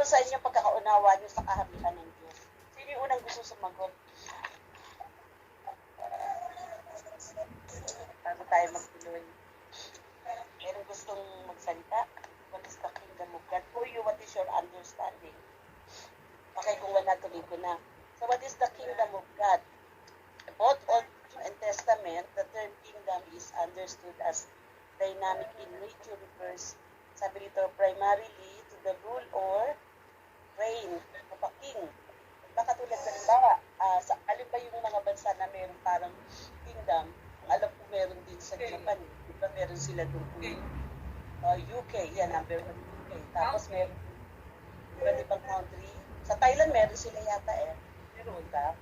sa inyo pagkakaunawa niyo sa kaharian ng Diyos? Sino yung unang gusto sumagot? Bago tayo magtuloy. Meron gustong magsalita? What is the kingdom of God? For you, what is your understanding? Okay, kung wala, tuloy ko na. So, what is the kingdom of God? Both Old and Testament, the term kingdom is understood as dynamic in nature, refers, sabi dito, primarily to the rule or reign of a king. Baka tulad sa limbawa, alin ba yung mga bansa na meron parang kingdom? Alam ko meron din sa Japan. Diba meron sila doon UK, yan, number 1 UK. Tapos meron iba't ibang country. Sa Thailand meron sila yata meron ba?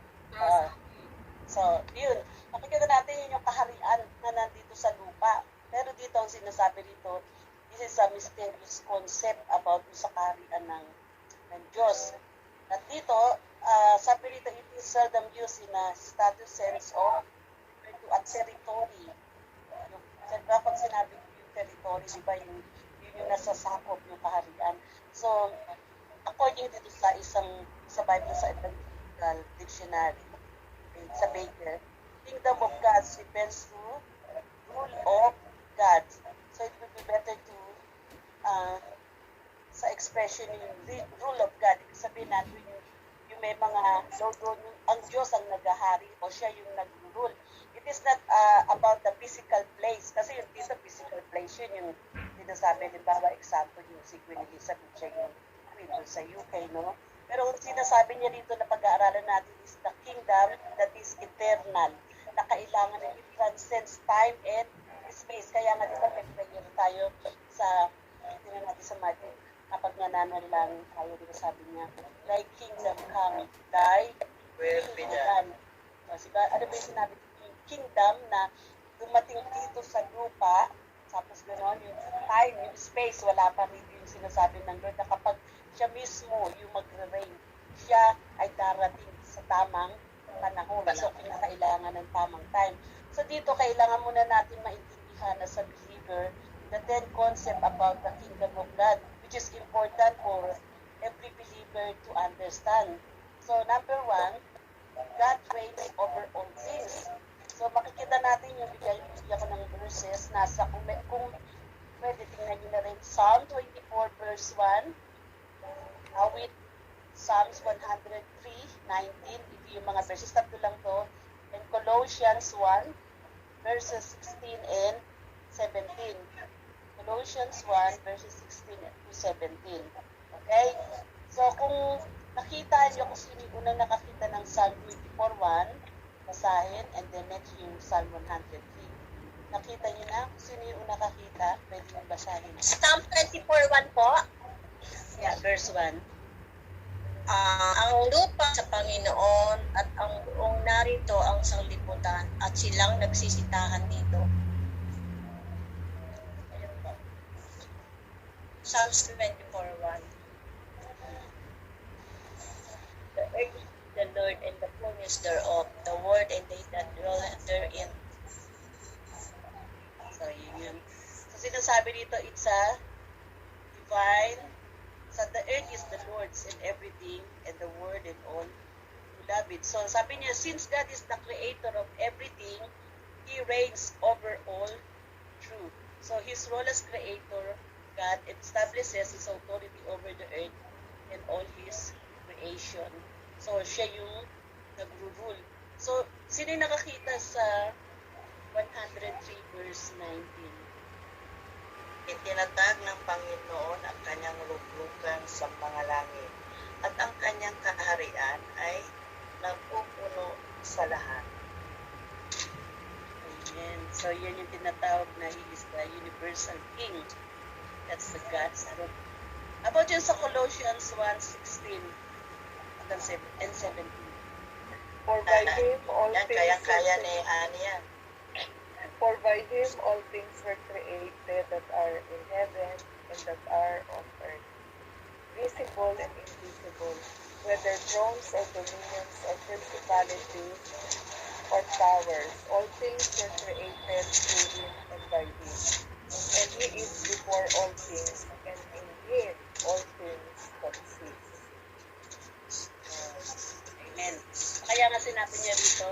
So, yun. Nakikita natin yun yung kaharian na nandito sa lupa. Pero dito, ang sinasabi dito, this is a mysterious concept about sa kaharian ng Diyos. At dito, sabi dito, it is seldom used in a status sense of to a territory. Kapag sinabi yung territory, di ba, yun yung nasasakop yung kaharian. So, according dito sa Bible, sa Evangelical Dictionary, sa Baker, kingdom of God refers to rule of God. So it would be better to sa expression yung rule of God. Ibig sabihin natin yung may mga ang Diyos ang naghahari o siya yung nag-rule. It is not about the physical place. Kasi yung dito physical place yun yung sinasabi, limbawa example yung si Queen Elizabeth, siya yung queen sa UK, no? Pero kung sinasabi niya dito na pag-aaralan natin is the kingdom that is eternal, na kailangan na it transcends time and space. Kaya nga dito may prayer tayo sa, tingnan natin sa Matthew, kapag nananalang tayo, dito sabi niya, thy kingdom come, thy will be done. Ano ba yung sinabi dito? Yung kingdom na dumating dito sa lupa, tapos gano'n, yung time, yung space, wala pa rin yung sinasabi ng Lord na kapag siya mismo yung magre-reign, siya ay darating sa tamang panahon. So, kinakailangan ng tamang time. So, dito, kailangan muna natin maintindihan as a believer the 10 concept about the kingdom of God, which is important for every believer to understand. So, number 1, God reigns over all things. So, makikita natin yung bigyan ko ng verses nasa, kung pwede, tingnan nyo na rin, Psalm 24 verse 1, with Psalms 103:19, ito yung mga verses, tatlo lang to, and Colossians 1, verses 16 and 17. Colossians 1, verses 16 to 17. Okay? So, kung nakita nyo kung sino yung unang nakakita ng Psalm 24:1, basahin, and then next yung Psalm 103. Nakita nyo na kung sino yung unang nakakita, pwede yung basahin. Psalm 24:1 po. Yeah, verse 1. Ang lupa sa Panginoon at ang buong narito ang sanglibutan at silang nagsisitahan dito. Ayun po. Psalms 24:1. The earth is the Lord and the fullness thereof, the world and they that dwell therein. So, yun. So, sinasabi dito, it's a divine. So, the earth is the Lord's and everything, and the world and all who love it. So, sabi niya, since God is the creator of everything, He reigns over all truth. So, His role as creator, God establishes His authority over the earth and all His creation. So, siya yung nag-rule. So, sino yung nakakita sa 103 verse 19? Itinatag ng Panginoon ang kanyang luglugan sa mga langit, at ang kanyang kaharian ay nagpupuno sa lahat. Amen. So, yan yung tinatawag na He is the universal King. That's the God's group. About yun sa Colossians 1:16 and 17. For by Him all things Kaya ni Ani yan. For by Him all things were created that are in heaven and that are on earth, visible and invisible, whether thrones or dominions or principalities or powers. All things were created through Him and by Him. And He is before all things, and in Him all things consist. sinabi niya rito,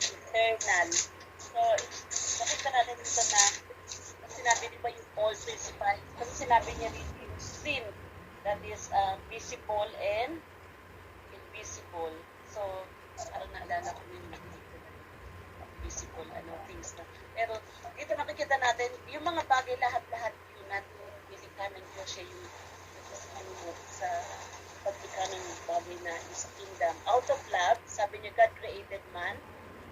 eternal. So, nakita natin dito na sinabi di ba yung all principle? Kasi sinabi niya dito yung sin that is visible and invisible. So, parang naalala ko yung dito na visible, things na. Pero, dito nakikita natin, yung mga bagay lahat-lahat yun natin nilikha ng Diyos siya yung sa paglikha ng bagay na is kingdom. Out of love, sabi niya, God created man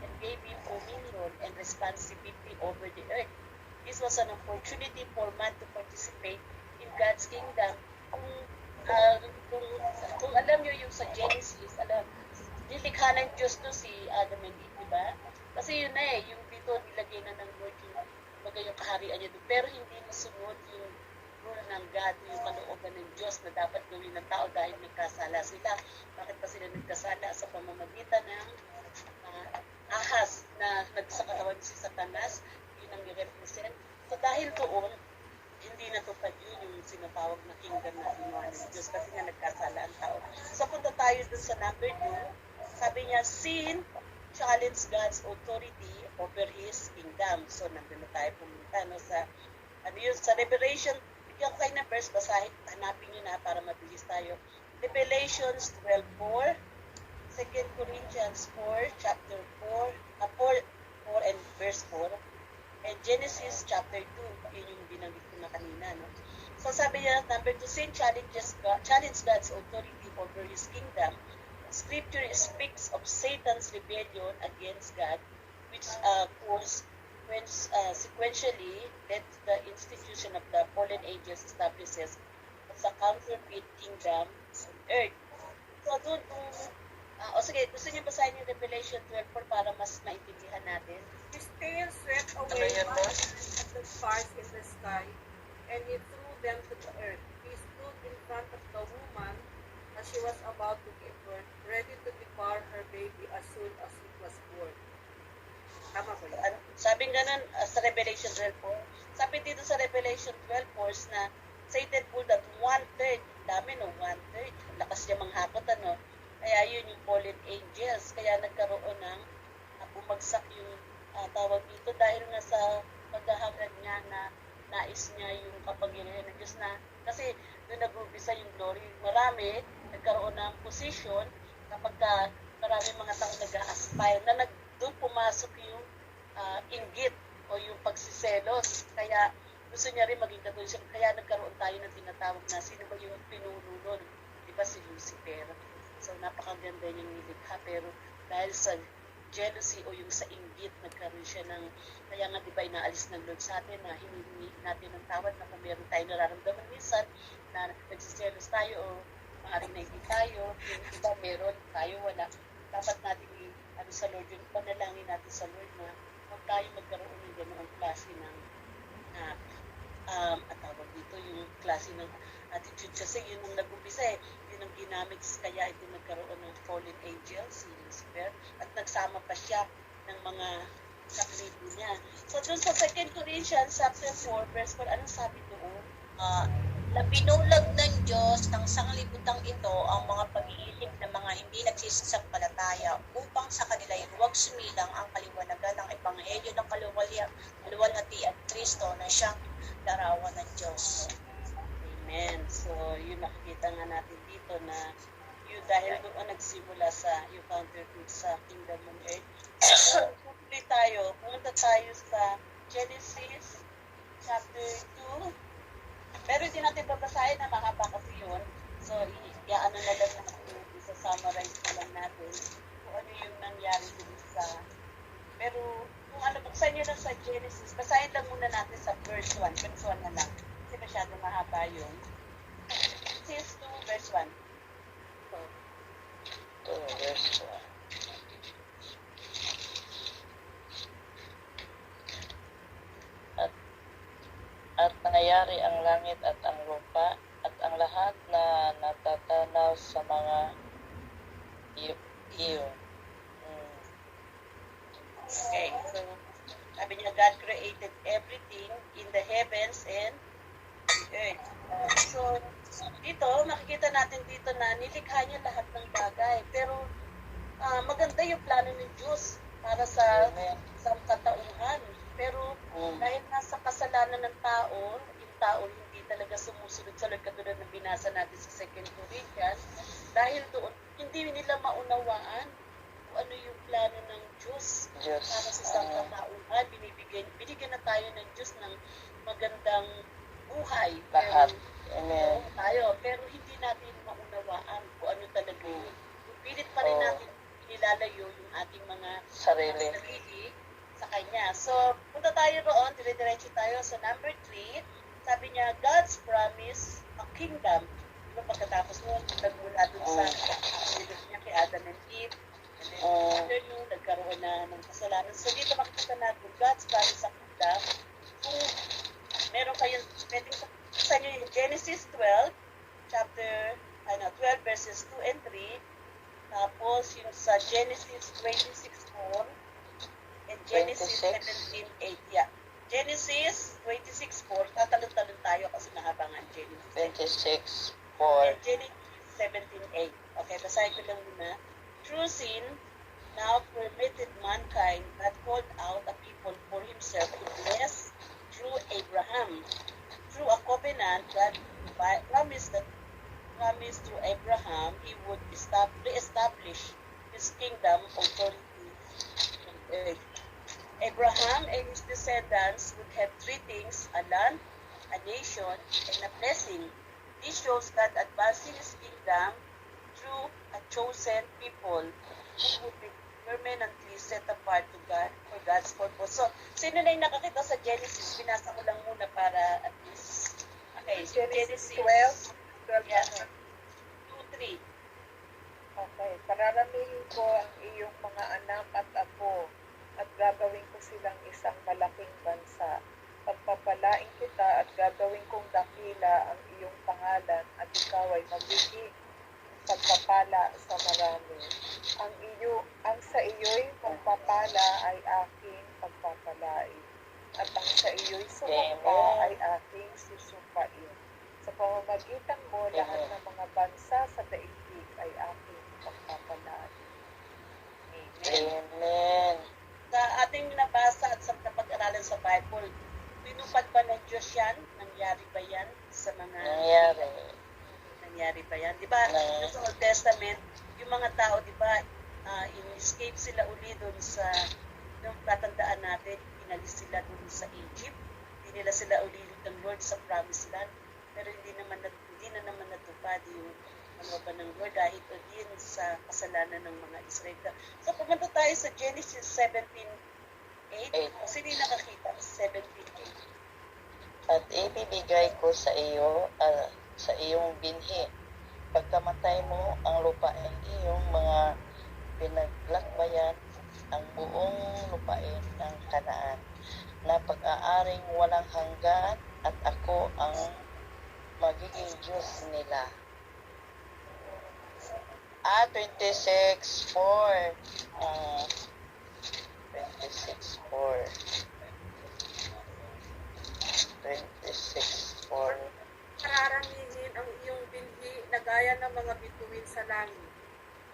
and gave him dominion and responsibility over the earth. This was an opportunity for man to participate in God's kingdom. Kung alam niyo yung sa Genesis, nilikha ng Diyos to si Adam and Eve, diba? Kasi yun na yung dito nilagay na ng Lord yung kaharian niya doon. Pero hindi nasunod yung rule ng God, yung kalooban ng Diyos na dapat gawin ng tao dahil nagkasala sila. Bakit pa sila nagkasala? Sa pamamagitan ng ahas na nagsakatawan si Satanas, yun ang i-represent. So dahil doon, hindi natupad yun yung sinatawag na kingdom na ginawa ng Diyos kasi nga nagkasala ang tao. So punta tayo dun sa number 2, sabi niya, sin challenge God's authority over His kingdom. So nandun na tayo pumunta sa sa Revelation. Bigyan ko kayo ng verse, basahin, hanapin nyo na para mabilis tayo. Revelations 12:4, 2 Corinthians 4, chapter 4 and verse 4, and Genesis chapter 2, yun yung binanggit ko na kanina. No? So sabi niya, number 2, sin challenge God's authority over His kingdom. Scripture speaks of Satan's rebellion against God, which sequentially led to the institution of the fallen angels establishes as a counterfeit kingdom on earth. So doon sige, gusto niyo basahin yung Revelation 12 para mas maintindihan natin? His tail swept away one of the stars in the sky, and he threw them to the earth. He stood in front of the woman as she was about to give birth, ready to devour her baby as soon as it was born. Tama ba yun? Sabi ganun sa Revelation 12:4. Sabi dito sa Revelation 12:4 na Satan pulled out 1/3. Dami no, 1/3. Lakas niya manghakot Kaya yun yung fallen angels. Kaya nagkaroon ng bumagsak yung tawag dito dahil nga sa paghahangad niya na nais niya yung kapangyarihan ng Diyos na kasi doon nag-umpisa yung glory. Marami nagkaroon ng position kapag marami mga tao nag-aspire na doon pumasok yung inggit o yung pagsiselos. Kaya gusto niya rin maging katulad. Kaya nagkaroon tayo ng tinatawag na sino ba yung pinuno nun? Di ba si Lucifer? So napakaganda niyang nilikha pero dahil sa jealousy o yung sa inggit, nagkaroon siya ng, kaya nga di ba inaalis ng Lord sa atin na hiningi natin ng tawad na kung meron tayo nararamdaman minsan na nagsiselos tayo o maaaring na hindi tayo, yung iba meron, tayo wala. Dapat natin sa Lord, yung panalangin natin sa Lord na huwag tayo magkaroon ng ganoong klase ng tawag dito, yung klase ng attitude kasi yun ang nag-umpisa yun ang ginamit kaya ito nagkaroon ng fallen angel, si Lucifer, at nagsama pa siya ng mga katribo niya. So dun sa 2 Corinthians chapter 4 verse 4, anong sabi doon? Na binulag ng Diyos ng sanglibutang ito ang mga pag-iisip ng mga hindi nagsisampalataya upang sa kanila huwag sumilang ang kaliwanagan ng ebanghelyo ng kaluwalhatian Kristo na siyang larawan ng Diyos. Amen. So, yun nakikita nga natin dito na yun dahil doon nagsimula sa yung counterfeit sa kingdom on earth. So, pumunta tayo sa Genesis chapter 2. Pero hindi natin babasahin na mahaba kasi yun. So, iaano na lang natin, isa-summarize na lang natin kung ano yung nangyari dun sa... Pero, kung buksan nyo lang sa Genesis, basahin lang muna natin sa verse 1. Verse 1 na lang. Kasi masyado mahaba yun. Genesis 2, verse 1. Verse 1. At nangyari ang langit at ang lupa at ang lahat na natatanaw sa mga iyo. Okay, so sabi niya, God created everything in the heavens and the earth. So, dito, makikita natin dito na nilikha niya lahat ng bagay. Pero, maganda yung plano ng Diyos para sa Amen. sangkatauhan. Pero dahil nasa kasalanan ng tao, yung tao hindi talaga sumusunod sa Lord, katulad ng binasa natin sa 2 Corinthians, dahil doon, hindi nila maunawaan kung ano yung plano ng Diyos Diyos. para sa sangkatauhan. Binigyan na tayo ng Diyos ng magandang buhay. Lahat. Pero, Amen. pero hindi natin maunawaan kung ano talaga yun. Pilit pa rin Oo. natin nilalayo yung ating mga Sarili. sarili sa Kanya. So, punta tayo roon, dire-diretso tayo sa number 3. Sabi niya, God's promise a kingdom. Diba, pagkatapos mo, nagmula dun sa pagkakas niya kay Adam and Eve. And then, after nung nagkaroon na ng kasalanan. So, dito makikita natin, God's promise a kingdom. Kung meron kayong, pwedeng sa inyo yung Genesis 12, chapter 12 verses 2 and 3. Tapos yung sa Genesis 26:4 and Genesis 26. 17:8. Yeah. Genesis 26:4, tatalon-talon tayo kasi mahaba nga ang Genesis. 26, And 4. Genesis 17:8. Okay, basahin ko lang muna. Through sin, now permitted mankind that called out a people for himself to bless through Abraham. Through a covenant, God promised to Abraham he would re-establish his kingdom authority on earth. Abraham and his descendants would have three things: a land, a nation, and a blessing. This shows God advancing his kingdom through a chosen people who would be permanently set apart to God for God's purpose. So, sino na yung nakakita sa Genesis? Binasa ko lang muna para at least. Okay, so Genesis Genesis 12. Yeah. 2-3. Okay, pararamihin ko ang iyong mga anak at apo at gagawin ko silang isang malaking bansa. Pagpapalain kita at gagawin kong dakila ang iyong pangalan at ikaw ay magiging pagpapala sa marami. Ang sa iyo'y pagpapala ay aking pagpapalain at ang sa iyo'y sumumpa ay aking susumpain. Sa pamamagitan mo, lahat ng mga bansa sa daigdig ay aking pagpapalain. Amen. Amen. Sa ating nabasa at sa napag-aralan sa Bible, pinupad ba ng Diyos yan? Nangyari ba yan sa mga... Nangyari ba yan? Di ba, sa Old Testament, yung mga tao, di ba, in-escape sila uli doon sa, yung tatandaan natin, inalis sila doon sa Egypt. Hindi nila sila uli ng Lord sa Promised Land. Pero hindi na naman natupad yung ano ba ng Lord dahil din sa kasalanan ng mga Israelita. So, pumunta tayo sa Genesis 17:8. Sino yung nakakita? 17:8. At ibibigay ko sa iyo, sa iyong binhi. Pagkamatay mo, ang lupain iyong mga pinaglakbayan, ang buong lupain ng Kanaan, na pag-aaring walang hanggan, at ako ang magiging Diyos nila. 26:4. 26:4. 26:4. Pararamihin ang iyong binhi na gaya ng mga bituin sa langit.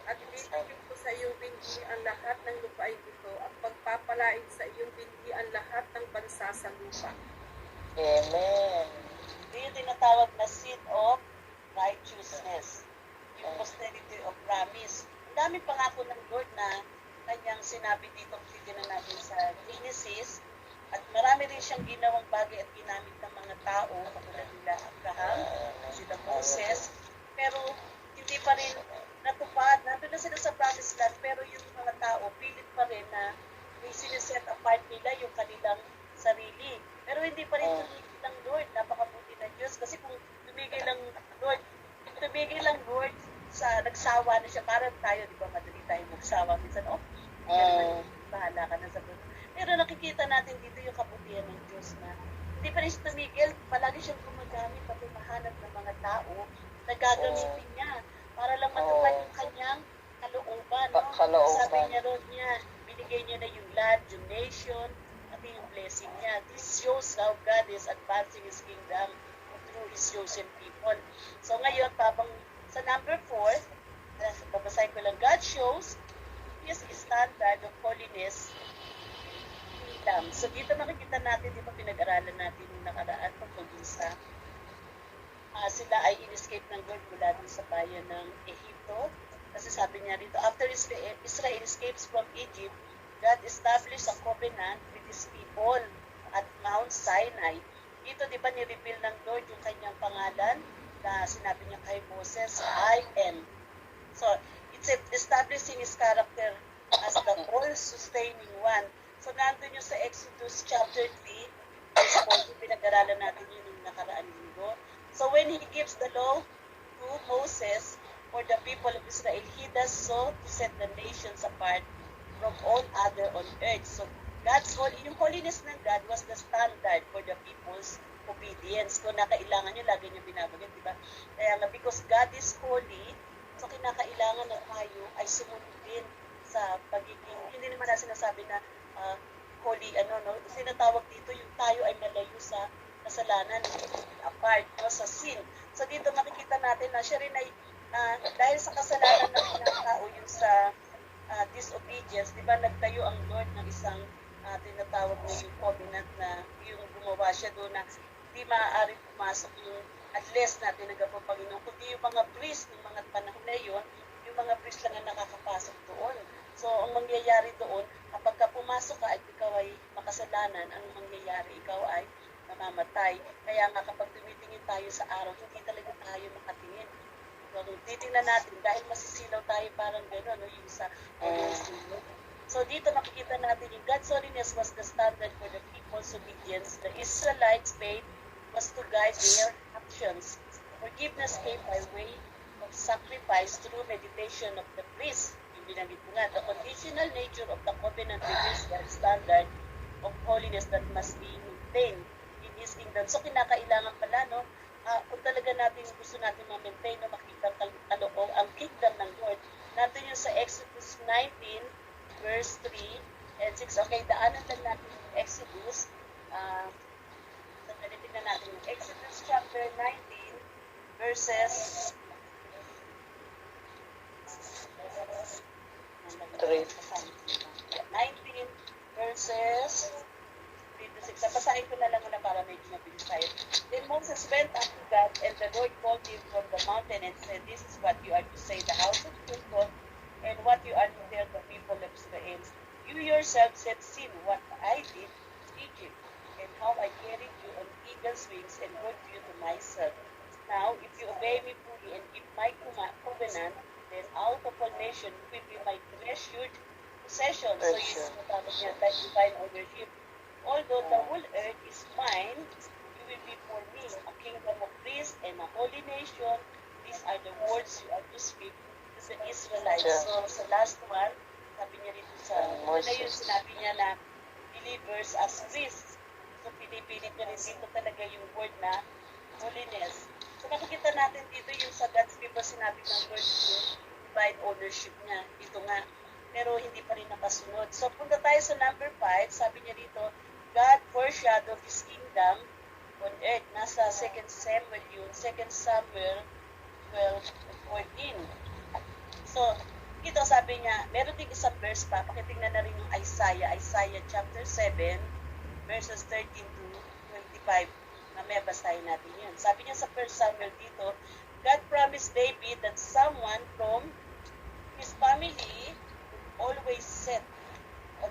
At ibibigay ko sa iyong binhi ang lahat ng lupain ito at pagpapalain sa iyong binhi ang lahat ng bansa sa lupa. Amen. Ito yung tinatawag na seed of righteousness. Yung posterity of promise. Ang daming pangako ng Lord na kanyang sinabi dito, titignan natin sa Genesis. At marami rin siyang ginawang bagay at ginamit ng mga tao, katulad nila Abraham, sila Moses. Pero hindi pa rin natupad. Nandun na sila sa promised land, pero yung mga tao, pilit pa rin na may siniset apart nila yung kanilang sarili. Pero hindi pa rin tumigil ng Lord. Napakabuti ng Diyos. Kasi kung tumigil lang Lord sa nagsawa na siya, parang tayo, di ba, madali tayo magsawa. Minsan, bahala ka na sa buhay. Pero nakikita natin dito yung kabutihan ng Diyos na hindi pa rin siya tumigil, palagi siyang gumagamit at humahanap ng mga tao na gagamitin niya para lang matupad yung kanyang kalooban. No? Sabi niya ron niya, binigay niya na yung land, yung nation, at yung blessing niya. This shows how God is advancing His kingdom through His chosen people. So ngayon, tabang sa number 4, babasahin ko lang, God shows previous standard of holiness freedom. So dito makikita natin, di ba pinag-aralan natin yung nakaraan tungkol dun sa sila ay in-escape ng God mula dun sa bayan ng Ehipto. Kasi sabi niya rito, after Israel escapes from Egypt, God established a covenant with His people at Mount Sinai. Dito, di ba, ni-reveal ng Lord yung kanyang pangalan na sinabi niya kay Moses, I am. So, it's establishing His character as the all-sustaining one. So, nandun yung sa Exodus chapter 3, verse 4, pinag-aralan natin yun yung nakaraan linggo. So, when He gives the law to Moses for the people of Israel, He does so to set the nations apart from all other on earth. So, yung holiness ng God was the standard for the people's obedience. Kung nakailangan nyo, lagi nyo binabanggit, di ba? Kaya nga, because God is holy, so kinakailangan na tayo ay sumunod din sa pagiging, hindi naman na sinasabi na holy, sinatawag dito, yung tayo ay malayo sa kasalanan, apart, sa sin. So dito makikita natin na siya rin ay, dahil sa kasalanan ng tao, yung sa disobedience, di ba, nagtayo ang Lord ng isang tinatawag na yung covenant na yung gumawa siya doon na hindi maaaring pumasok yung unless na tinanggap ang Panginoon, kundi yung mga priest ng mga panahon na yun, yung mga priest lang ang nakakapasok doon. So, ang mangyayari doon, kapag ka pumasok ka at ikaw ay makasalanan, ang mangyayari, ikaw ay mamamatay. Kaya nga kapag tumitingin tayo sa araw, hindi talaga tayo makatingin. So, titingnan natin, dahil masisilaw tayo parang gano'n, yung sa So dito makikita natin yung God's holiness was the standard for the people's obedience. The Israelites' faith was to guide their actions. Forgiveness came by way of sacrifice through meditation of the priest. Yung binanggit ko nga, the conditional nature of the covenant reveals the standard of holiness that must be maintained in His kingdom. So kinakailangan pala, kung talaga natin gusto natin ma-maintain, makita ang kingdom ng Lord. Natin yung sa Exodus 19, verse 3 and 6. Okay, daanan lang natin yung Exodus. Tignan natin yung Exodus chapter 19, verses 19 verses 3 to 6. Napasahin ko na lang muna para medyo mabilis tayo. Then Moses went up to God, and the Lord called him from the mountain and said, "This is what you are to say, the house of Jacob, and what you are to tell the people of Israel. You yourselves have seen what I did in Egypt, and how I carried you on eagle's wings and brought you to myself. Now, if you obey me fully and keep my covenant, then out of all nations will be my treasured possession." So yun yung tawag niya, that divine ownership. Although the whole earth is mine, you will be for me a kingdom of priests and a holy nation. These are the words you are to speak to the Israelites. So sa last one, sabi niya rito sa una yun, sinabi niya na believers as priests. So pinipilit niya rin dito talaga yung word na holiness. So makikita natin dito yung sa God's people, sinabi ng Lord yung divine ownership niya. Dito nga, pero hindi pa rin nakasunod. So punta tayo sa number 5, sabi niya dito, God foreshadowed His kingdom on earth. Nasa 2 Samuel yun, 2 Samuel 12:14. So, dito sabi niya, meron din isang verse pa, pakitingnan na rin yung Isaiah chapter 7, verses 13 to 25. Mamaya basahin natin yun. Sabi niya sa 1 Samuel dito, God promised David that someone from his family would always sit on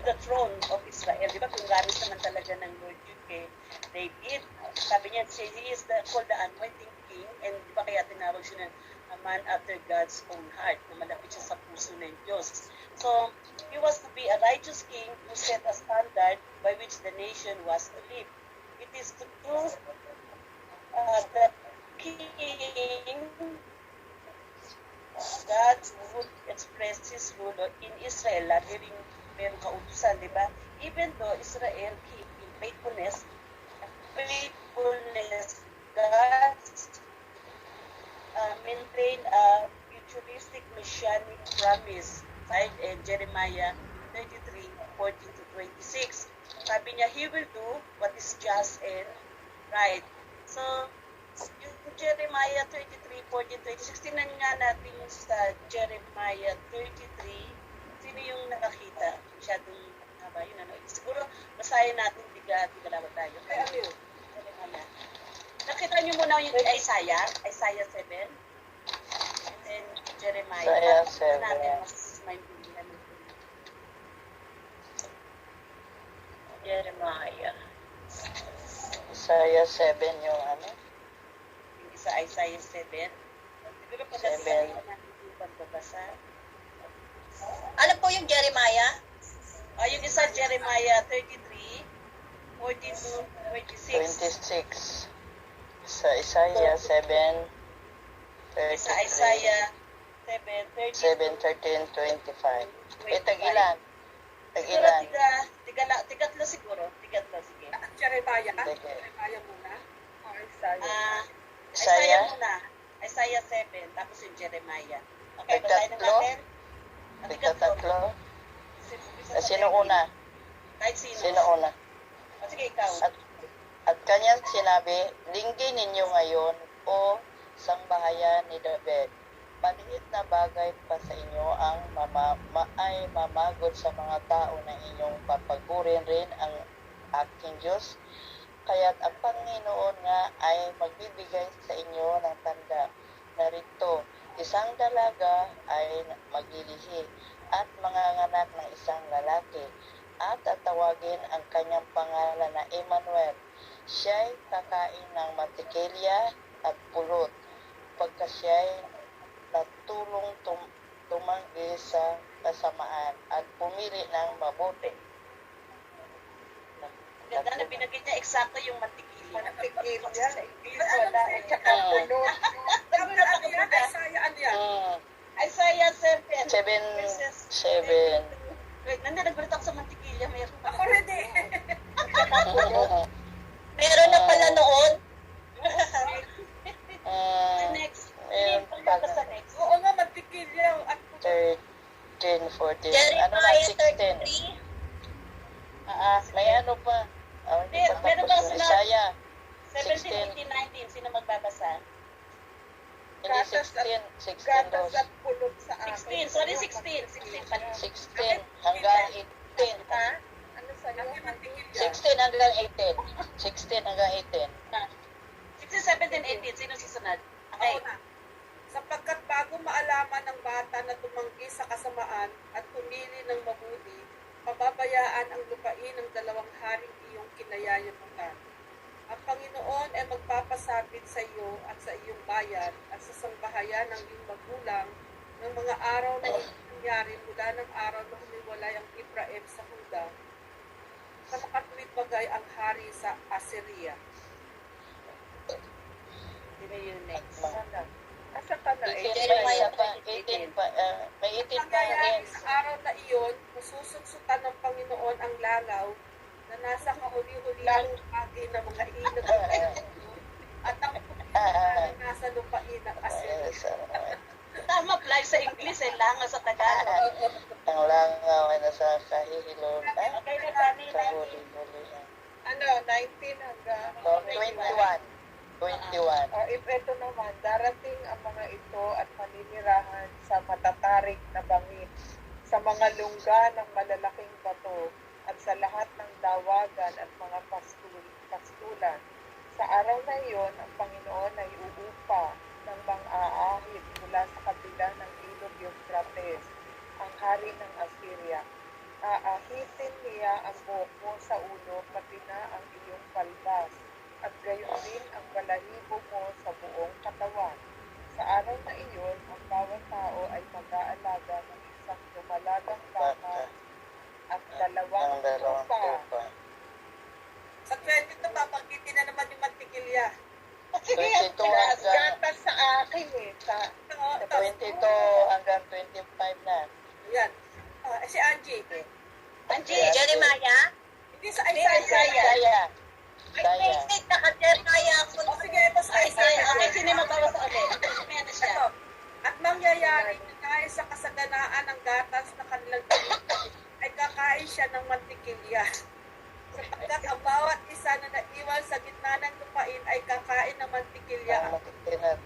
the throne of Israel. Di ba? Kung gamis naman talaga ng Lord yun kay David. Sabi niya, he is called the anointing king, and di ba kaya tinawag siya ng a man after God's own heart, na malapit siya sa puso ng Diyos. So, he was to be a righteous king who set a standard by which the nation was to live. It is to do the king, God would express His rule in Israel. Lagi rin meron kautusan, di ba? Even though Israel keep in faithfulness, God maintain a futuristic messianic promise. Right? And Jeremiah 33:14-26. Sabi niya, He will do what is just and right. So, yung Jeremiah Jeremiah 33, 14, 26. Tingnan nga natin sa Jeremiah 33. Sino yung nakakita? Masyadong haba yun. Ano? Siguro, basahin natin, tiga-laban tayo. Ay, ano yun? Jeremiah. Nakita niyo muna yung Isaiah 7. And then Jeremiah. Isaiah Tingnan 7. natin, mas maintindihan nito. Jeremiah. Isaiah 7 yung ano? Yung isa Isaiah 7. Siguro pagdating 7. natin yung pagbabasa. Ano po yung Jeremiah? Yung isa Jeremiah 33, 14 to 26. 26. Sa Isaiah 7, Sa 33. Isaiah 7, 7, 13, 25. Tag-ilan? Siguro tigatlo siguro. Tigatlo, sige. Jeremiah? Sige. Jeremiah muna. Oh, Isaiah. Isaiah Isaiah? muna. Isaiah 7, tapos yung Jeremiah. Okay, Tigatlo? basahin na natin. Tigtatlo. Sino una? Kahit sino. Sino una? Sige, ikaw. At kanyang sinabi, dinggin ninyo ngayon, o sangbahayan ni David. Maliit na bagay pa sa inyo ang ay mamagod sa mga tao na inyong papagurin rin ang aking Diyos. Kaya't ang Panginoon nga ay magbibigay sa inyo ng tanda. Narito, isang dalaga ay maglilihi at manganganak ng isang lalaki at tatawagin ang kanyang pangalan na Emmanuel. Siya'y kakain ng mantikilya at pulot pagka siya'y natulong tumanggi sa kasamaan at pumili ng mabuti. Ganda na binagay niya, eksakto yung mantikilya. Mantikilya. Wala. Tsaka pulot. Ano yan? Isaiah, ano yan? Isaiah 7. 7. Wait, nagbalita ako sa mantikilya. Mayroon pa. Ako rin eh. Meron na pala noon. Next. Meron pa Sa next. Oo nga, mantikilya. At 13, 14. Ano na, Jeremiah 16. 33. May ano pa. Hindi pa Meron tapos ba yung sunod? Isaiah. 17, 18, 19. Sino magbabasa? Hindi, 16 daw. Gatas at pulot sa akin. 16. Sorry, 16. 16 pala. 16 hanggang 18. Ha? Ano sa'yo? Ang mantikilya. 16 hanggang 18. 16 hanggang 18. 16, 17, 18. Sino susunod? Okay. Ako na. Sapagkat bago maalaman ng bata na tumanggi sa kasamaan at pumili ng mabuti, pababayaan ang lupain ng dalawang haring iyong kinayayanutan. Ang Panginoon ay magpapasabit sa iyo at sa iyong bayan at sa sambahayan ng iyong magulang ng mga araw na nangyari mula ng araw na humiwalay ang Ephraim sa Huda sa makatuwid bagay ang hari sa Assyria. Sino yung next? Asa ka na eh? 18 pa, isa pa. 18 pa. May 18 pa Nangyayari rin. sa araw na iyon, masusugsutan ng Panginoon ang langaw na nasa kahuli-huliang agi ng mga ilog at ang puti na nasa lupain ng Assyria. Tama, apply sa English, langa sa Tagalog. Ang langaw ay nasa kahihilom. Okay na, Dani, 19. Kahuli-huli. Ano, 19 hanggang... 21. 21. If ito naman, darating ang mga ito at maninirahan sa matatarik na bangin, sa mga lungga ng malalaking bato, at sa lahat ng dawagan at mga pastulan. Sa araw na iyon, ang Panginoon ay uupa ng mang-aahit mula sa kabila ng ilog Euphrates, ang hari ng Assyria. Aahitin niya ang buhok mo sa ulo, pati na ang iyong palbas, at gayon din ang balahibo mo sa buong katawan. Sa araw na iyon, ang bawat tao ay mag-aalaga ng isang lumalagang baka at dalawang tupa. Sa 22, babanggitin na naman yung mantikilya. 22 hanggang Gatas sa akin eh. Sa 22 hanggang 25 na. Yan. Si Angie. Angie, Jeremiah? Hindi sa Isaiah. Isaiah. Saya. Ay, naka-Jeremiah ako. O sige, basta Isaiah. Isaiah. Okay, sino magbabasa ulit? May ano siya. Ito. At mangyayari na dahil sa kasaganaan ng gatas na kanilang initin, ay kakain siya ng mantikilya. Sapagkat ang bawat isa na naiwan sa gitna ng lupain ay kakain ng mantikilya. Ang matitinag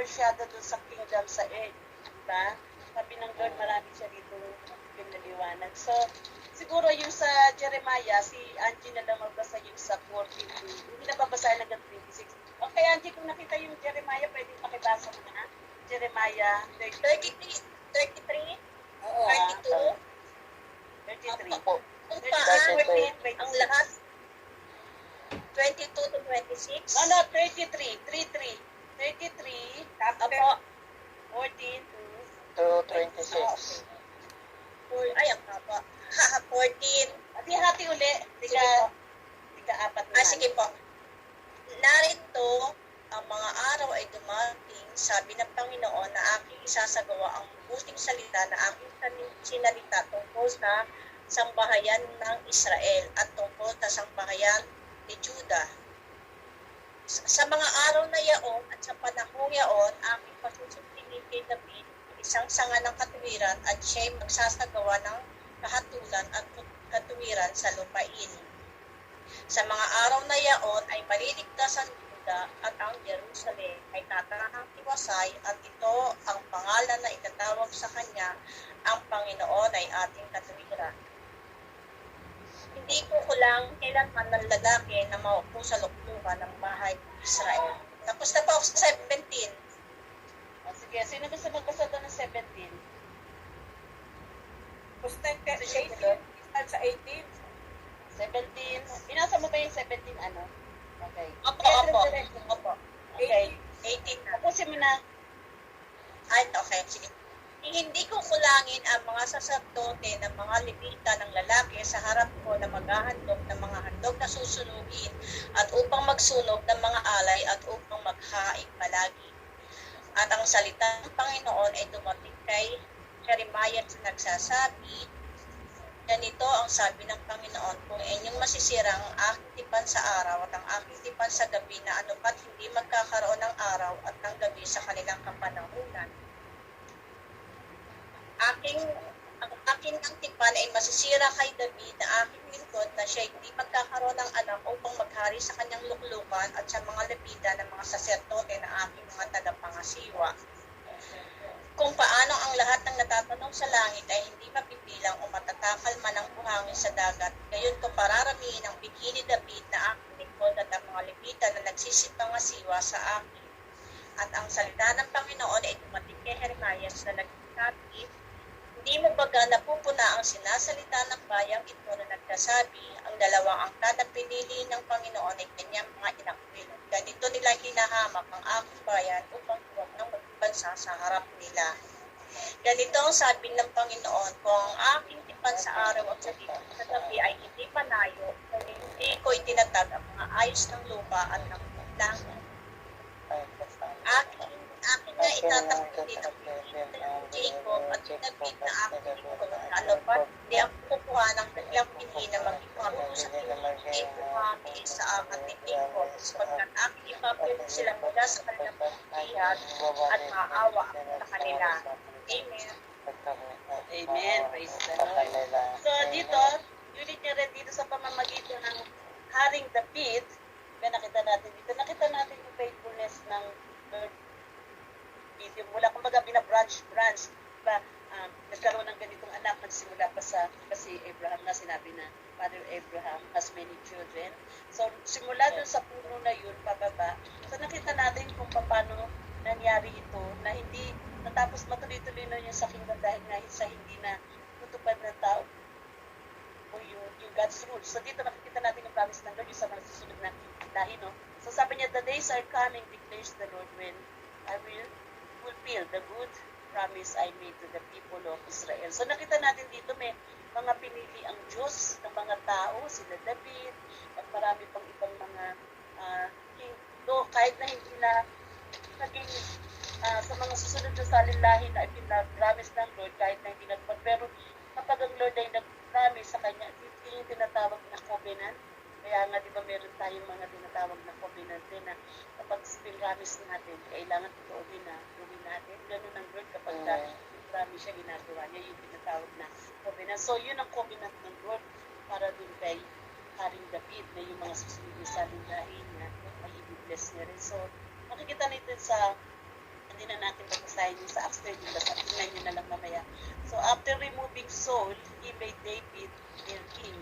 foreshadow dun sa kingdom sa earth. Diba? Sabi ng Lord, marami siya dito pinaliwanag. So, siguro yung sa Jeremiah, si Angie na lang magbasa yung sa 14. Hindi na babasahin hanggang 26. Okay, Angie, kung nakita yung Jeremiah, pwedeng pakibasa mo na. Jeremiah 33, 33, Oo. 32. 33. Opo. Kung 13, paano 14, ang lahat 22 to 26. No, 33. 33. 33. Apo, 14 to To 26. ay, ang haba. 14. hati-hati uli. Sige po. Tiga-apat na. Sige po. Narito, ang mga araw ay dumating, sabi ng Panginoon, na aking isasagawa ang mabuting salita na aking sinalita tungkol sa sambahayan ng Israel at tungkol sa sambahayan ni Judah. Sa mga araw na yaon at sa panahong yaon, aking pasusuntingin kay David isang sanga ng katuwiran at siya'y magsasagawa ng kahatulan at katuwiran sa lupain. Sa mga araw na yaon ay maliligtas ang Juda at ang Jerusalem ay tatarahang tiwasay at ito ang pangalan na itatawag sa kanya, ang Panginoon ay ating katuwiran. Hindi ko kulang kailanman ng lalaki na maupo sa luklukan ng bahay ng Israel. Tapos na po ako sa 17. Sige, sino gusto magbasa doon ng 17? Basta yung 18, sa 18. 17. Binasa mo ba yung 17 ano? Okay. Opo. Okay. 18 na. Tapusin mo na. Ay, okay, sige. Hindi ko kulangin ang mga saserdote ng mga Levita ng lalaki sa harap ko na maghahandog ng mga handog na susunugin at upang magsunog ng mga alay at upang maghaing palagi. At ang salita ng Panginoon ay dumating kay Jeremiah na nagsasabi, ganito ang sabi ng Panginoon, kung inyong masisira ang aking tipan sa araw at ang aking tipan sa gabi na anupat hindi magkakaroon ng araw at ng gabi sa kanilang kapanahunan. Ang aking ng tipan ay masisira kay David na aking lingkod na siya hindi magkakaroon ng anak upang maghari sa kanyang luklukan at sa mga Levita ng mga saserdote na aking mga tagapangasiwa. Kung paano ang lahat ng natatanong sa langit ay hindi mapipilang o matatakal man ang buhangin sa dagat, gayon ko pararamihin ang bighi ni David na aking lingkod at ang mga Levita na nagsisipangasiwa sa akin. At ang salita ng Panginoon ay dumating kay Jeremiah na nagsasabi, hindi mo baga napupuna ang sinasalita ng bayang ito na nagsasabi, ang dalawang angka na pinili ng Panginoon ay kanyang mga inakwil. Ganito nila hinahamak ang aking bayan upang huwag nang magbansa sa harap nila. Ganito ang sabi ng Panginoon, kung ang aking tipan sa araw at sa gabi ay hindi panayo, kung hindi ko itinatag ang mga ayos ng lupa at ng langit. Aking na itatakwil din ang Jacob at David na aking lingkod na anupat, hindi ako kukuha ng kanyang pinhi na maging paruno sa pinili kumami sa aking ni Jacob, sapagkat aking ipapilin sila mula sa kanilang pagkihan at maawa ako sa kanila. Amen. Amen. Praise the Lord. So dito, ulit niya rin dito sa pamamagitan ng Haring David, nakita natin yung faithfulness ng Lord. Mula kumbaga branch ba, nagkaroon ng ganitong anak, nagsimula pa si Abraham na sinabi na Father Abraham has many children. So simula dun sa puno na yun pababa, so nakita natin kung paano nangyari ito na hindi natapos matuloy-tuloy na yung sa kingdom dahil nga sa hindi na tutupad ng tao o yung God's rules. So dito nakikita natin yung promise ng Lord yung sa mga susunod na lahi, no? So sabi niya, the days are coming, declares the Lord, when I will fulfill the good promise I made to the people of Israel. So nakita natin dito may mga pinili ang Diyos ng mga tao, sila David, at marami pang ibang mga king. Do, kahit na hindi na naging sa mga susunod na salinlahi na ipinapromise ng Lord, kahit na hindi nagpag. Pero kapag ang Lord ay nag-promise sa kanya, hindi yung tinatawag na covenant. Kaya nga, di ba, meron tayong mga tinatawag na covenant din na kapag promise natin, kailangan tutuin na gawin natin. Ganun ang Lord kapag promise siya ginagawa niya, yung tinatawag na covenant. So, yun ang covenant ng Lord para dun kay Haring David na yung mga susunod na salinlahi niya ay i-bless niya rin. So, makikita natin sa Hindi na natin babasahin yung sa Acts 13, basta tingnan nyo na lang mamaya. So after removing Saul, he made David their king.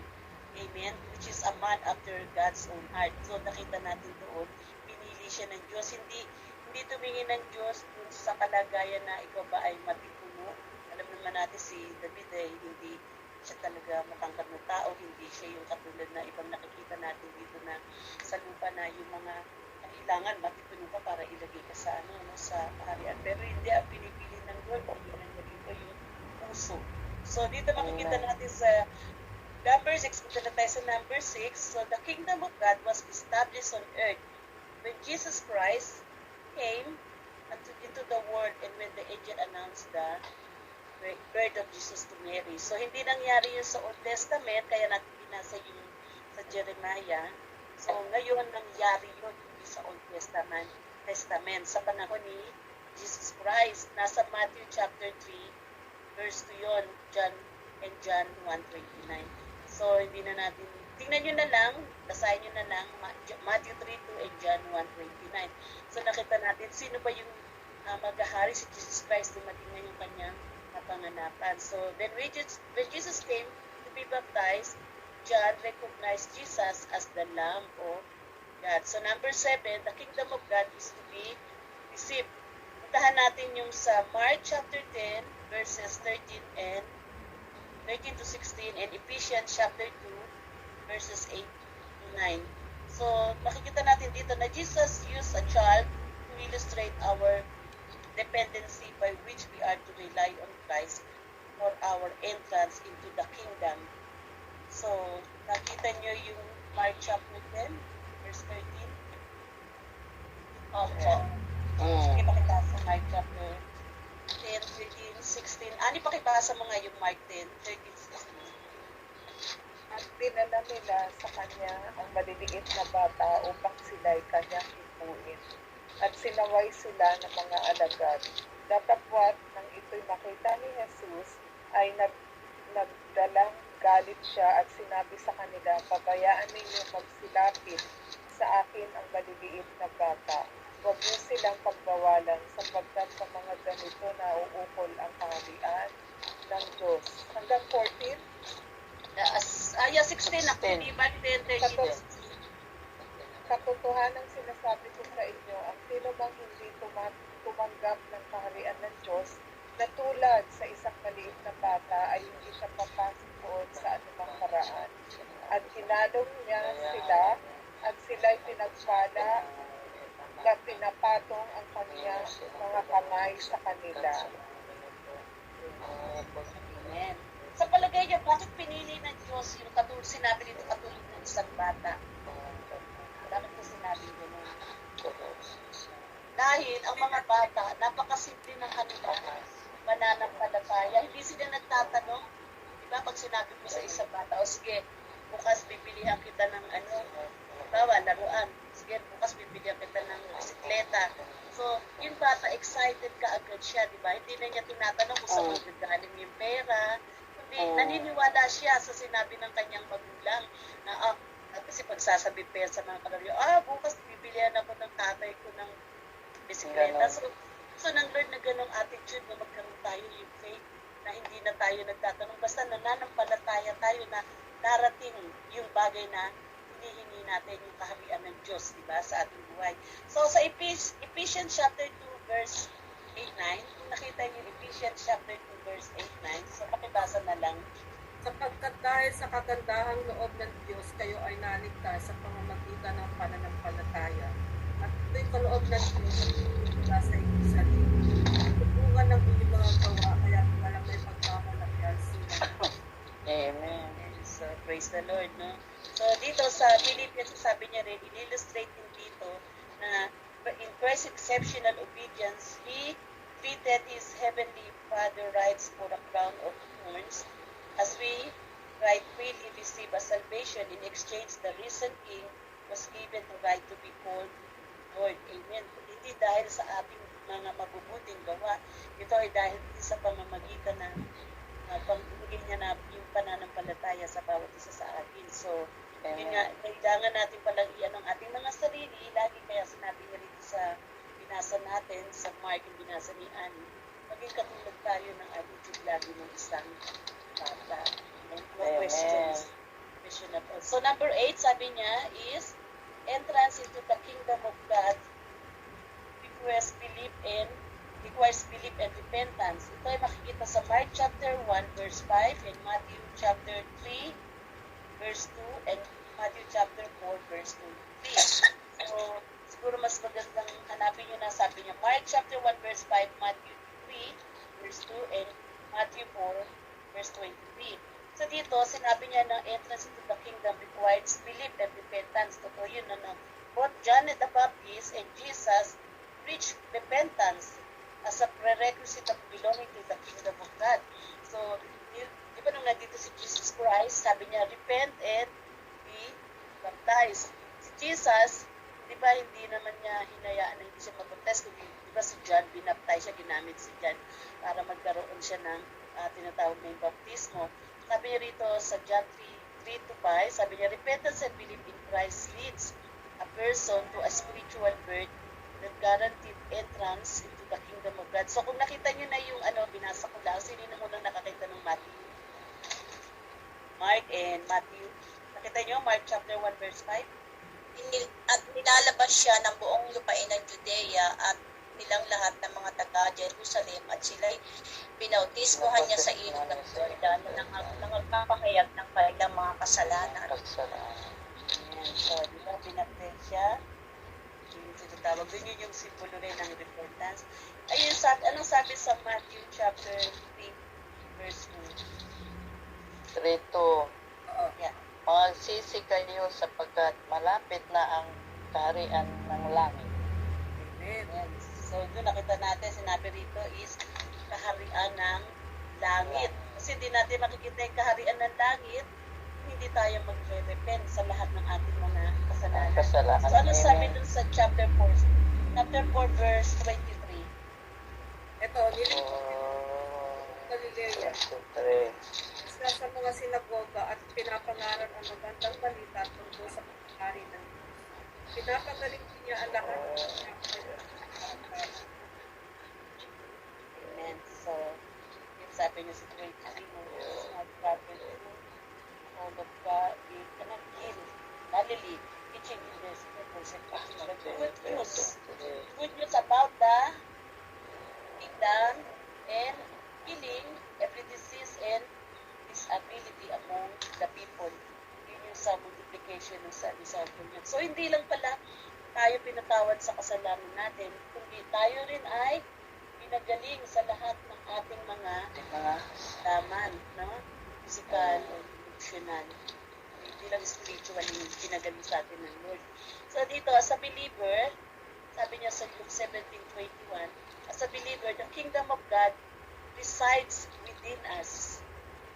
Amen? Which is a man after God's own heart. So nakita natin doon, pinili siya ng Diyos. Hindi tumingin ng Diyos dun sa kalagayan na ikaw ba ay matipuno. Alam naman natin si David ay hindi siya talaga matangkad na tao, hindi siya yung katulad na ibang nakikita natin dito na sa lupa na yung mga kailangan matipuno ka para ilagay ka sa sa kaharian. Pero hindi ang pinipili ng Lord, pinili niya dito yung puso. So dito makikita natin sa number 6, punta na tayo sa number 6. So the kingdom of God was established on earth when Jesus Christ came into the world and when the angel announced the birth of Jesus to Mary. So, hindi nangyari yun sa Old Testament, kaya natin binasa yung sa Jeremiah. So, ngayon nangyari yun sa Old Testament. Sa panahon ni Jesus Christ. Nasa Matthew chapter 3, verse 2 yun, John 1:29. So, hindi na natin, tingnan nyo na lang, basahin nyo na lang, Matthew 3:2 and John 1:29. So, nakita natin, sino ba yung maghahari si Jesus Christ, dumating na yung kanyang panganapan. So, then when Jesus came to be baptized, John recognized Jesus as the Lamb of God. So, number 7, the kingdom of God is to be received. Puntahan natin yung sa Mark chapter 10, verses 13 to 16, and Ephesians chapter 2, verses 8 to 9. So, makikita natin dito na Jesus used a child to illustrate our dependency by which we are to rely on Christ for our entrance into the kingdom. So, nakita nyo yung Mark chapter 10, verse 13? Opo. Sige, pakibasa Mark chapter 10, 13, 16. Ani, pakibasa mo nga yung Mark 10, 13, 16. At dinala nila sa kanya ang maliliit na bata upang sila'y kanyang ipuin. At sinaway sila ng mga alagad. Datapwat nang ito'y makita ni Jesus, ay nagdalang galit siya at sinabi sa kanila, pabayaan ninyo magsilapit sa akin ang maliliit na bata. Huwag niyo silang pagbawalan sapagkat sa mga ganito na uukol ang kaharian ng Diyos. Hanggang 14? 16 na, hindi ba 10, 13, Katotohanan sinasabi ko sa inyo, ang sino bang hindi tumanggap ng kaharian ng Diyos na tulad sa isang maliit na bata ay hindi siya papasok doon sa anumang paraan. At hinalong niya sila at sila'y pinagpala na pinapatong ang kanyang mga kamay sa kanila. Amen. Sa palagay niyo, bakit pinili ng Diyos yung sinabi dito katulad ng isang bata? Bakit ko sinabi gano'n? Dahil ang mga bata, napakasimple ng kanila mananampalataya. Hindi sila nagtatanong. Diba, pag sinabi mo sa isang bata, o sige, bukas bibilihan kita ng laruan. Sige, bukas bibilihan kita ng bisikleta. So, yung bata, excited ka agad siya, diba? Hindi na niya tinatanong kung saan magagaling yung pera. Kundi, naniniwala siya sa sinabi ng kanyang magulang na, kasi pagsasabi pa yan sa mga kaloryo, bukas bibilihan ako ng tatay ko ng bisikleta. So nang learn na ganong attitude na magkaroon tayo yung faith na hindi na tayo nagtatanong. Basta nananampalataya tayo na darating yung bagay na hinihingi natin yung kaharian ng Diyos, diba, sa ating buhay. So sa Ephesians chapter 2, verse 8-9, kung nakita niyo Ephesians chapter 2, verse 8-9, so pakibasa na lang. Sapagkat dahil sa kagandahang loob ng Diyos, kayo ay naligtas sa pamamagitan ng pananampalataya. At ito'y kaloob ng Diyos mula sa inyong sarili. Tutungan ng inyong mga gawa, kaya walang may pagkamalakyan sila. Amen. So, praise the Lord, no? So, dito sa Philippians, sabi niya rin, in-illustrate din dito na in Christ's exceptional obedience, He treated His Heavenly Father rights for a crown of thorns. As we right freely receive a salvation, in exchange the risen King was given the right to be called Lord. Amen. Hindi dahil sa ating mga mabubuting gawa, ito ay dahil sa pamamagitan ng pamibigay niya na yung pananampalataya sa bawat isa sa atin. So, yun nga, kailangan natin palang iyan ang ating mga sarili. Lagi kaya sinabi niya rito sa binasa natin sa Mark, yung binasa ni Annie, maging katulad tayo ng attitude lagi ng isang bata. And no Amen. questions. Question at all. So number 8, sabi niya, is entrance into the kingdom of God requires belief and repentance. Ito ay makikita sa Mark chapter 1 verse 5 and Matthew chapter 3 verse 2 and Matthew chapter 4 verse 23. So, siguro mas magandang hanapin nyo na sabi niya, Mark chapter 1 verse 5, Matthew 3 verse 2 and Matthew 4 verse 23. So dito, sinabi niya na entrance into the kingdom requires belief and repentance. Totoo yun na both John the Baptist and Jesus preach repentance as a prerequisite of belonging to the kingdom of God. So, di ba nung nandito si Jesus Christ, sabi niya, repent and be baptized. Si Jesus, di ba hindi naman niya hinayaan na hindi siya mabaptize, kundi di ba si John, binaptize siya, ginamit si John para magkaroon siya ng tinatawag na yung baptismo. Sabi niya rito sa John 3:3-5, sabi niya, repentance and belief in Christ leads a person to a spiritual birth that guaranteed entrance into the kingdom of God. So kung nakita niyo na yung binasa ko lang, sino na unang nakakita ng Matthew? Mark and Matthew. Nakita niyo, Mark chapter 1 verse 5? At nilalabas siya ng buong lupain ng Judea at nilang lahat ng mga taga-Jerusalem at sila'y binautismohan niya sa ilog ng Jordan na nangagpapahayag ng kanilang mga kasalanan. Ayan. So, di ba, binaptize siya? Yung tinatawag doon, yun yung simbolo rin ng repentance. Ayun, anong sabi sa Matthew chapter 3 verse 2? 3:2. Yeah. Magsisi kayo sapagkat malapit na ang kaharian ng langit. Amen. Ayan. So, doon nakita natin, sinabi rito is kaharian ng langit. Kasi hindi natin makikita yung kaharian ng langit, hindi tayo magre-repent sa lahat ng ating mga kasalanan. Kasalanan. So, ano sabi Amen. dun sa chapter 4? Chapter 4 verse 23. Ito, nilingkod Galilea. 23. Isa sa mga sinagoga at pinapangaral ang magandang balita tungkol sa pagkakari ng Diyos. Pinapagaling din niya ang lahat ng Amen. So, yun sabi niya sa 23, it's not proper to hold of God, it cannot kill Galilee, teaching in the scriptures and preaching the good news. Good news about the kingdom and healing every disease and disability among the people. Yun yung sa multiplication ng sa disciple niya. So, hindi lang pala tayo pinatawad sa kasalanan natin, kundi tayo rin ay pinagaling sa lahat ng ating mga laman, no? Physical, emotional, hindi lang spiritual yung pinagaling sa atin ng Lord. So dito, as a believer, sabi niya sa Luke 17:21, as a believer, the kingdom of God resides within us.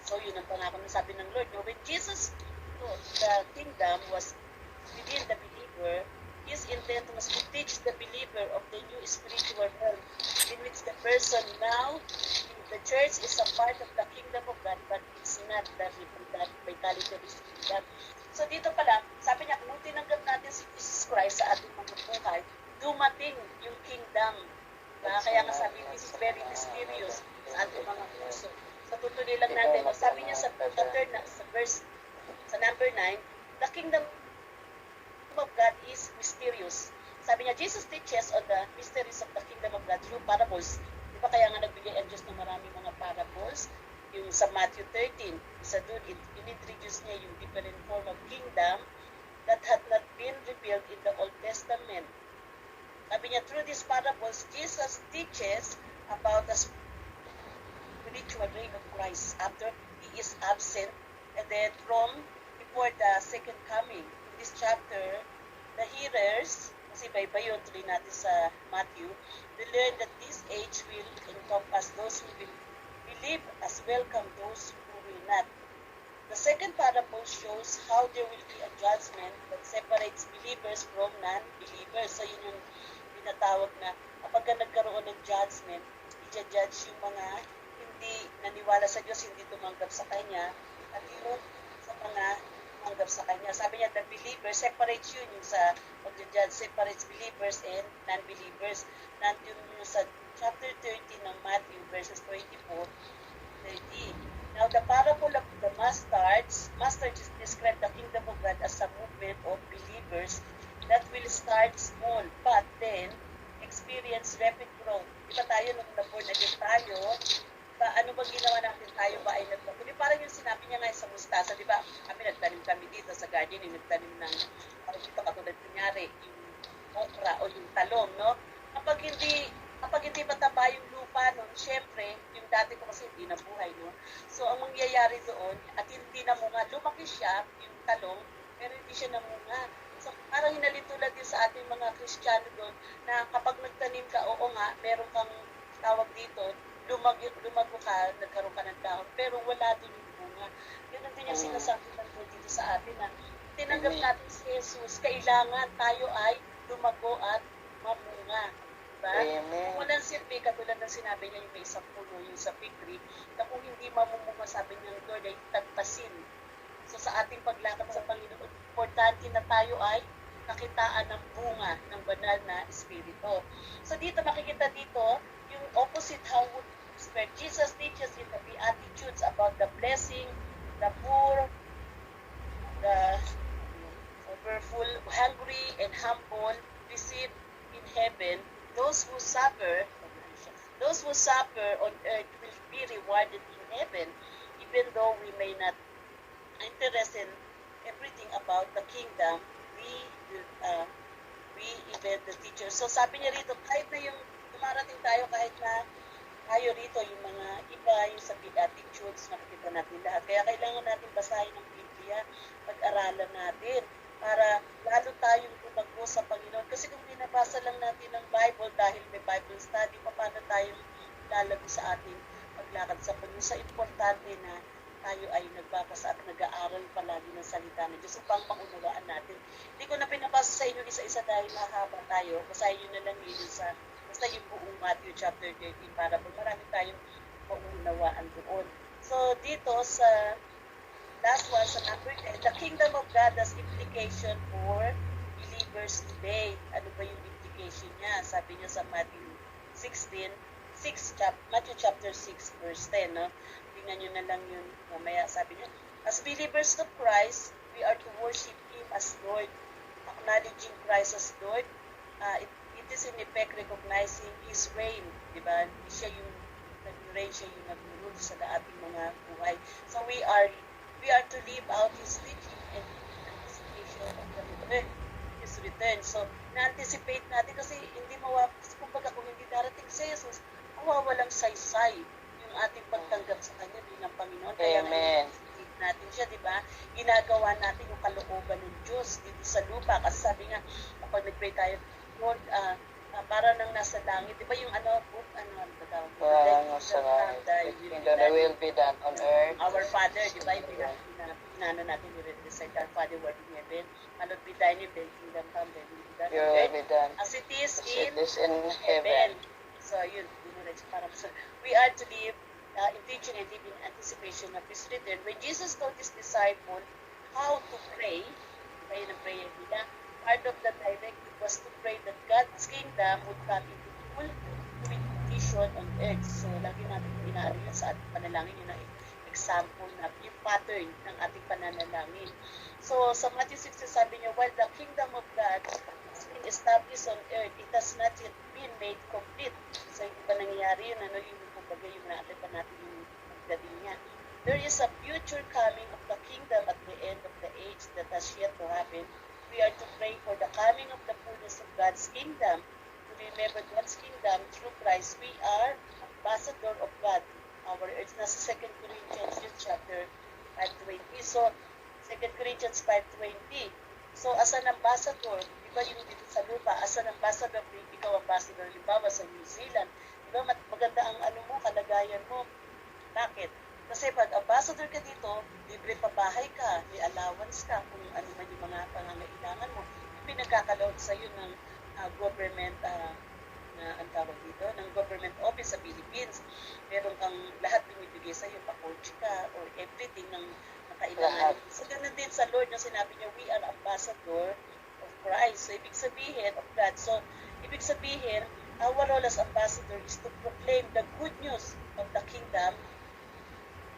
So yun ang pangako na sabi ng Lord. No? When Jesus thought the kingdom was within the believer, His intent was to teach the believer of the new spiritual realm in which the person now in the church is a part of the kingdom of God, but it's not that vitality of His kingdom. So dito pala, sabi niya, kung tinanggap natin si Jesus Christ sa ating mga buhay, dumating yung kingdom. Kaya nga sabi, this is very mysterious sa ating mga puso. So tutuloy lang natin, sabi niya sa verse, sa number 9, the kingdom of God is mysterious. Sabi niya, Jesus teaches on the mysteries of the kingdom of God through parables. Di ba kaya nga nagbigay ang Diyos ng maraming mga parables? Yung sa Matthew 13, isa doon, in-introduce niya yung different form of kingdom that had not been revealed in the Old Testament. Sabi niya, through these parables, Jesus teaches about the spiritual reign of Christ after He is absent, and then from before the second coming. This chapter, the hearers, kasi iba-iba yun, tuloy natin sa Matthew, they learn that this age will encompass those who will believe as welcome those who will not. The second parable shows how there will be a judgment that separates believers from non-believers. So yun yung pinatawag na kapag nagkaroon ng judgment, i-judge yung mga hindi naniwala sa Diyos, hindi tumanggap sa Kanya, at yun sa mga tumanggap sa kanya. Sabi niya, the believer separates yun yung sa pag-judge, separates believers and non-believers. Nandun yung sa chapter 30 ng Matthew, verses 24, 30. Now, the parable of the mustards describe the kingdom of God as a movement of believers that will start small, but then experience rapid growth. Di ba tayo, nung na-born again tayo, ano ba ginawa natin, tayo ba ay nagbago? Di parang yung sinabi niya nga sa mustasa, di ba? Nagtanim kami dito sa gardening, nagtanim ng, parang dito katulad kunyari, yung okra o yung talong, no? Kapag hindi mataba yung lupa nun, syempre, yung dati ko kasi hindi nabuhay, no? So, ang mangyayari doon, at hindi namunga, lumaki siya, yung talong, pero hindi siya namunga. So, parang hinalitulad din sa ating mga Kristiyano doon, na kapag nagtanim ka, oo nga, meron kang tawag dito, lumago ka, nagkaroon ka ng dahon, pero wala din yung bunga. Ganun din yung sinasabi ng Lord dito sa atin, na tinanggap natin si Jesus, kailangan tayo ay lumago at mamunga. Diba? Kung walang silbi, katulad ng sinabi niya yung may isang puno, yung sa fig tree, na kung hindi mamumunga, sabi niya ng Lord, ay tagpasin. So sa ating paglakad sa Panginoon, importante na tayo ay nakitaan ng bunga ng banal na espiritu. So dito makikita dito, yung opposite how would where Jesus teaches in the Beatitudes about the blessing, the poor, the overfull, hungry, and humble receive in heaven. Those who suffer on earth will be rewarded in heaven, even though we may not interested in everything about the kingdom. We even the teachers. So sabi niya rito, kahit na yung dumarating tayo, kahit na tayo rito, yung mga iba, yung sa Beatitudes, nakikita natin lahat. Kaya kailangan natin basahin ng Biblia, pag-aralan natin, para lalo tayong tumago sa Panginoon. Kasi kung binabasa lang natin ng Bible dahil may Bible study, paano tayong lalago sa ating paglakad sa Panginoon? So, importante na tayo ay nagbabasa at nag-aaral palagi ng salita ng Diyos upang maunawaan natin. Hindi ko na pinabasa sa inyo isa-isa dahil mahaba tayo. Basahin nyo na lang yun sa basta yung buong Matthew chapter 13 para po marami tayong maunawaan doon. So, dito sa last one, sa number 10, the kingdom of God has implication for believers today. Ano ba yung implication niya? Sabi niya sa Matthew 16, Matthew chapter 6, verse 10, no? Tingnan nyo na lang yun mamaya. Sabi niya, as believers of Christ, we are to worship Him as Lord, acknowledging Christ as Lord. It is in effect recognizing His reign, di ba? Siya yung nag-reign, siya yung nag-rule sa ating mga buhay. So we are to live out His teaching and anticipation of the return, His return. So, na-anticipate natin kasi hindi kumbaga kung hindi darating si Jesus, mawawalang saysay yung ating pagtanggap sa Kanya bilang Panginoon. Kaya na-anticipate natin siya, di ba? Ginagawa natin yung kalooban ng Diyos dito sa lupa. Kasi sabi nga, kapag nag-pray tayo, Lord, para nang nasa langit, di ba yung the will be done on earth. Our Father, di ba, yung pinano natin, we recite our Father, word in heaven, hallowed be thy name, thy kingdom come, thy will be done Your on will earth, be done as it is as in in heaven. So, yun, we are to live in teaching and live in anticipation of His return. When Jesus told His disciples how to pray, diba yun ang prayer nila, part of the directive was to pray that God's kingdom would come into full fruition on earth. So, lagi natin inaano yun sa ating panalangin, yun ang example na, yung pattern ng ating pananalangin. So, sa Matthew 16, sabi niya, while the kingdom of God has been established on earth, it has not yet been made complete. So, hindi pa nangyayari yun, yung kumbaga yung natin pa natin yung magdating niya. There is a future coming of the kingdom at the end of the age that has yet to happen. We are to pray for the coming of the fullness of God's kingdom. To remember God's kingdom through Christ, we are ambassador of God. Our earth, nasa 2 Corinthians chapter 5:20. So, 2 Corinthians 5:20. So, as an ambassador, di ba yung dito sa lupa, as an ambassador, ikaw ambassador, halimbawa sa New Zealand, di ba maganda ang kalagayan mo. Bakit? Kasi pag ambassador ka dito, libre pabahay ka, may allowance ka, kung ano man yung mga pangangailangan mo. Pinagkakalood sa iyo ng government, ang tawag dito, ng government office sa Philippines. Meron kang lahat binibigay sa iyo, pa-coach ka, or everything ng kailangan. So, ganun din sa Lord, yung sinabi niya, we are ambassador of Christ. So, ibig sabihin, of God. So, ibig sabihin, our role as ambassador is to proclaim the good news of the kingdom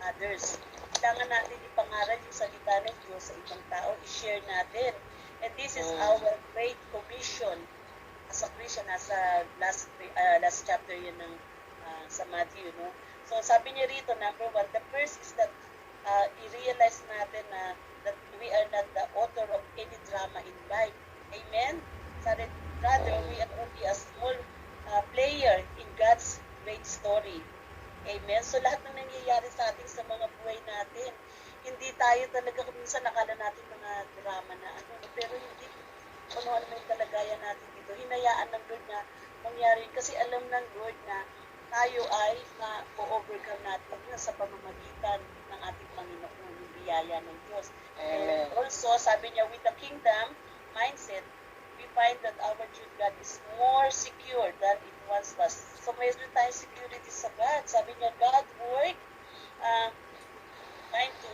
others. Kailangan natin ipangaral yung salita ng Diyos sa ibang tao, i-share natin. And this is our great commission as a Christian, nasa last chapter yun ng sa Matthew, no? So, sabi niya rito, number 1, the first is that i-realize natin na that we are not the author of any drama in life. Amen? Sabi, rather, we are only a small player in God's great story. Amen? So, lahat ng nangyayari sa atin sa mga buhay natin, hindi tayo talaga, minsan nakala natin mga drama na pero hindi, ano yung kalagayan natin dito. Hinayaan ng Lord na mangyari. Kasi alam ng Lord na tayo ay ma-overcome natin sa pamamagitan ng ating Panginoon, yung biyaya ng Diyos. And also, sabi niya, with the kingdom mindset, we find that our true God is more secure than it once was. So, mayroon tayong security sa God. Sabi niya, God work trying to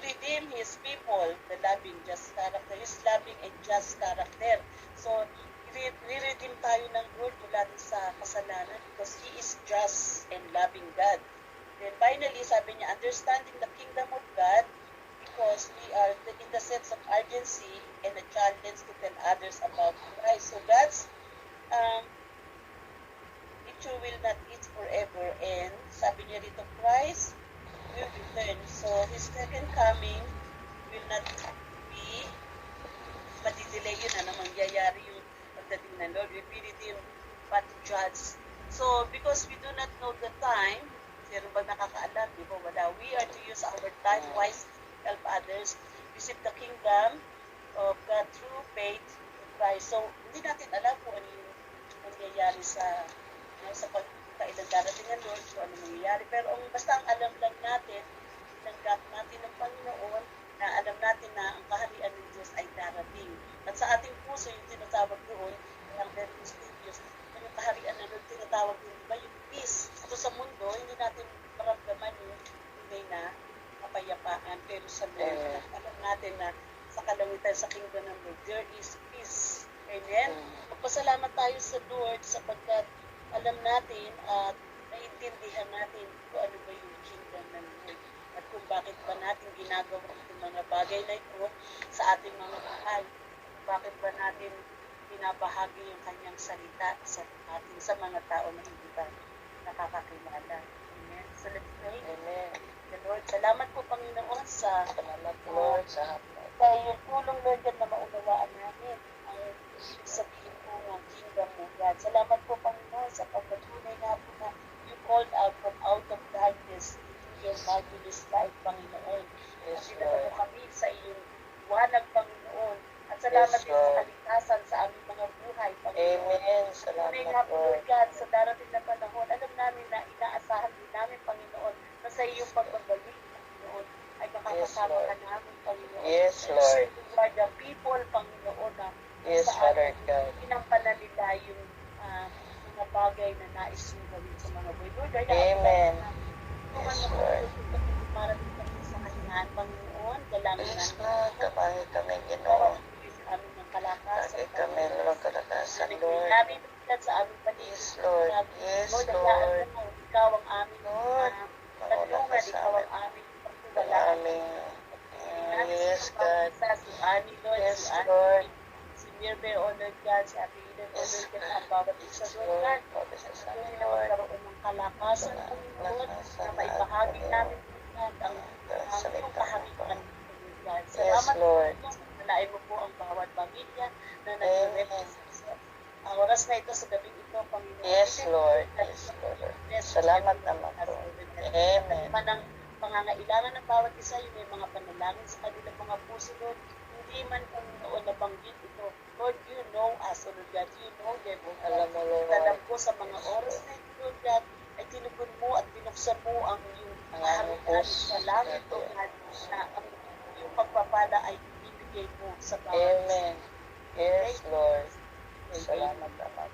redeem His people, the loving, just character, His loving and just character. So, re-redeem tayo ng Lord mula sa kasalanan because He is just and loving God. Then finally, sabi niya, understanding the kingdom of God because we are in the sense of urgency and a challenge to tell others about Christ. So God's nature will not eat forever, and sabi niya rito, Christ will return. So His second coming will not be madidelay yun na mangyayari yung pagdating ng Lord. We really didn't but judge. So because we do not know the time, pero ba nakakaalam, di ba? Wala. We are to use our time wisely, help others, receive the kingdom of God through faith in Christ. So, hindi natin alam kung ano yung nangyayari sa pagkailan darating ng Lord, kung ano nangyayari. Pero basta ang alam lang natin, tanggap natin ng Panginoon, na alam natin na ang kaharian ng Diyos ay darating. At sa ating puso, yung tinatawag doon, ng very studios, yung kaharian ng Lord, tinatawag doon, diba, yung peace. Ito sa mundo, hindi natin maramdaman yung tunay na kapayapaan. Pero sa Lord, alam natin na sa kalangitan sa kingdom ng Lord, there is peace. Amen? Magpasalamat tayo sa Lord sapagkat alam natin at naiintindihan natin kung ano ba yung kingdom ng Lord at kung bakit ba natin ginagawa itong mga bagay na ito sa ating mga buhay. Bakit ba natin binabahagi yung kanyang salita sa atin, sa mga tao na hindi ba nakakakilala. Amen? So let's pray. Amen. The Lord, salamat po Panginoon sa Salamat Lord sa yung tulong Lord God na maunawaan namin ang ibig sabihin po ng kingdom mo God. Salamat po Panginoon sa pagpatunay na po na you called out from out of darkness into your marvelous light Panginoon. At dinala mo kami sa iyong wanag Panginoon. At salamat din sa kaligtasan sa aming mga buhay Panginoon. Amen. Salamat Tunay nga po Lord. Lord God sa darating na panahon. Alam namin na inaasahan din namin Panginoon na sa iyong pagbabalik Panginoon ay makakasama ka namin Panginoon. Yes, Lord. You are the people Panginoon na Yes, Father God. pinampala nila yung mga bagay na nais yung gawin sa mga buhay. Lord, Amen. Yes, Lord. Marating kami sa kanyaan Panginoon. Dalangin Yes, namin. Lord. Tabahin kami, Ginoo. Sa amin ng kalakasan. Lagi kami, Lord, kalakasan, Lord. Namin sa aming paligid. Yes, Lord. Yes, Lord, Lord. ikaw ang aming Lord, tulungan, ikaw ang aming pagtulungan. Amen. Yes, God. Si Annie, Lord, Yes, si Annie, Lord. si Mirbe, O Lord God, si Ate Eden, O Yes, Lord God, ang bawat isa, Lord God. Pabisa sa Doon amin, na Lord. magkaroon ng kalakasan, Panginoon, na maibahagi namin, Lord God, ang iyong kaharian, Lord God. Yes, Salamat Lord. po, nalain mo po ang bawat pamilya na nag-represent sa ang oras na ito sa gabing ito, Panginoon. Yes, Lord. Yes, Lord. Salamat naman po. Amen. Man ang pangangailangan ng bawat isa, yung may mga panalangin sa kanilang mga puso, Lord, hindi man Panginoon nabanggit ito. Lord, you know us, O Lord God, you know them, O God. Alam mo, Lord. Alam ko sa mga oras na ito, Lord God, ay tinugon mo at binuksan mo ang iyong Ang kaharian puso. sa langit, O God, na ang iyong pagpapala ay ibigay mo sa bawat isa. Amen. Yes, Lord. Salamat naman.